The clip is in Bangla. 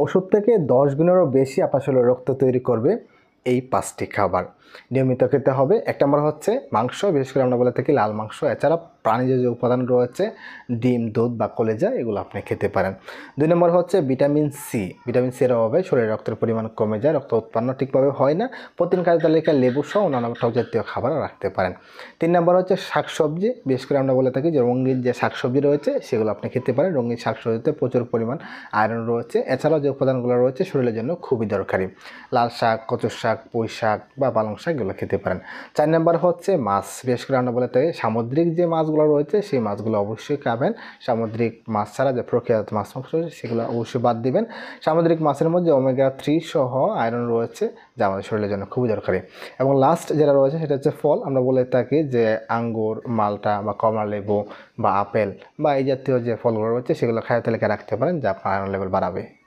ওষুধ থেকে 10 গুণেরও বেশি আপনার শরীরে রক্ত তৈরি করবে এই 5টি খাবার নিয়মিত খেতে হবে। 1 নম্বর হচ্ছে মাংস, বিশেষ করে আমরা বলে থাকি লাল মাংস। এছাড়া প্রাণীজ যে উপাদান রয়েছে ডিম, দুধ বা কলেজা, এগুলো আপনি খেতে পারেন। 2 নম্বর হচ্ছে ভিটামিন সি। ভিটামিন সি এর অভাবে শরীরে রক্তের পরিমাণ কমে যায়, রক্ত উৎপন্ন ঠিকভাবে হয় না। প্রতিদিন খাদ্য তালিকায় লেবু সহ অন্যান্য টক জাতীয় খাবার রাখতে পারেন। 3 নম্বর হচ্ছে শাকসবজি, বিশেষ করে আমরা বলে থাকি যে রঙিন যে শাকসবজি রয়েছে সেগুলো আপনি খেতে পারেন। রঙিন শাকসবজিতে প্রচুর পরিমাণ আয়রন রয়েছে। এছাড়াও যে উপাদানগুলো রয়েছে শরীরের জন্য খুবই দরকারি। লাল শাক, কচুর শাক, পুঁই শাক বা পালং শাক, এগুলো খেতে পারেন। 4 নম্বর হচ্ছে মাছ, বিশেষ করে আমরা বলে থাকি সামুদ্রিক যে মাছগুলো রয়েছে সেই মাছগুলো অবশ্যই খাবেন। সামুদ্রিক মাছ ছাড়া যে প্রক্রিয়াজাত মাছ রয়েছে সেগুলো অবশ্যই বাদ দিবেন। সামুদ্রিক মাছের মধ্যে ওমেগা 3 সহ আয়রন রয়েছে, যা আমাদের শরীরের জন্য খুবই দরকারি। এবং লাস্ট যেটা রয়েছে সেটা হচ্ছে ফল। আমরা বলে থাকি যে আঙ্গুর, মালটা বা কমলালেবু বা আপেল বা এই জাতীয় যে ফলগুলো রয়েছে সেগুলো খাদ্য তালিকায় রাখতে পারেন, যা আপনার আয়রন লেভেল বাড়াবে।